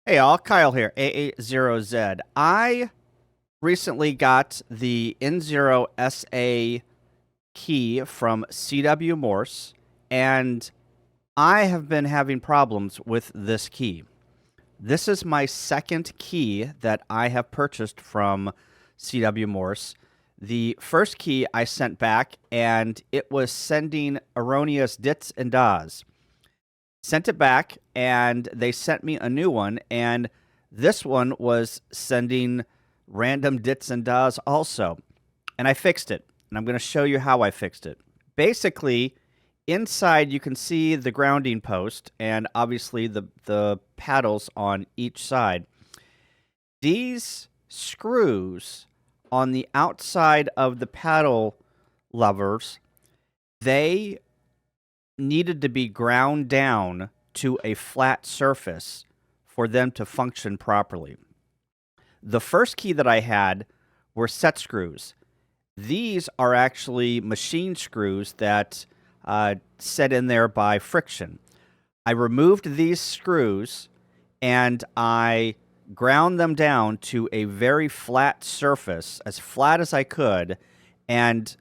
Hey all, Kyle here, A80Z. I recently got the N0SA key from CWMorse, and I have been having problems with this key. This is my second key that I have purchased from CWMorse. The first key I sent back, and it was sending erroneous dits and das. Sent it back, and they sent me a new one, and this one was sending random dits and das also. And I fixed it, and I'm going to show you how I fixed it. Basically, inside you can see the grounding post and obviously the paddles on each side. These screws on the outside of the paddle levers, they needed to be ground down to a flat surface for them to function properly. The first key that I had were set screws. These are actually machine screws that set in there by friction. I removed these screws and I ground them down to a very flat surface, as flat as I could, and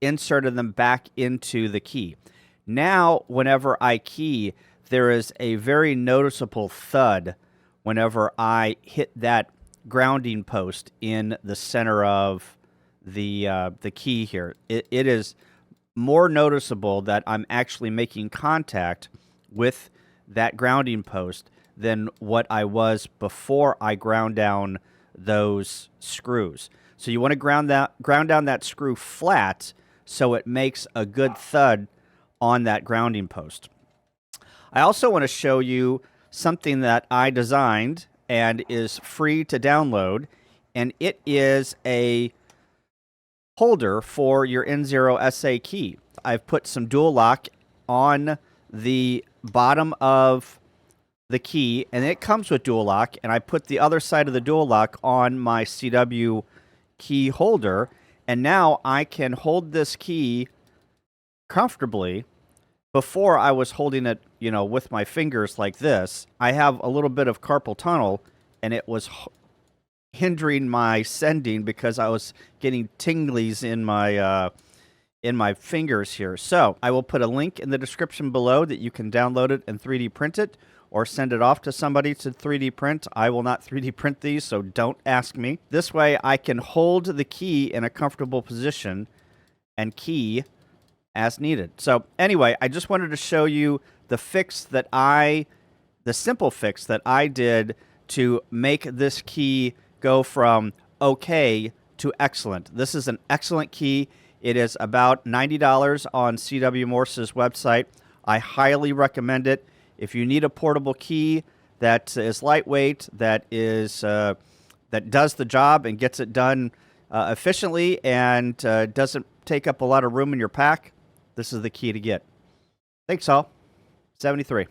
inserted them back into the key. Now, whenever I key, there is a very noticeable thud whenever I hit that grounding post in the center of the key here. It is more noticeable that I'm actually making contact with that grounding post than what I was before I ground down those screws. So you want to ground down that screw flat so it makes a good thud on that grounding post. I also want to show you something that I designed and is free to download, and it is a holder for your N0SA key. I've put some dual lock on the bottom of the key, and it comes with dual lock, and I put the other side of the dual lock on my CW key holder, and now I can hold this key comfortably. Before I was holding it, with my fingers like this. I have a little bit of carpal tunnel, and it was hindering my sending because I was getting tinglies in my fingers here. So I will put a link in the description below that you can download it and 3D print it, or send it off to somebody to 3D print. I will not 3D print these, so don't ask me. This way I can hold the key in a comfortable position and key as needed. So anyway, I just wanted to show you the simple fix that I did to make this key go from okay to excellent. This is an excellent key. It is about $90 on CWMorse's website. I highly recommend it. If you need a portable key that is lightweight, that does the job and gets it done efficiently and doesn't take up a lot of room in your pack, this is the key to get. Thanks all. 73.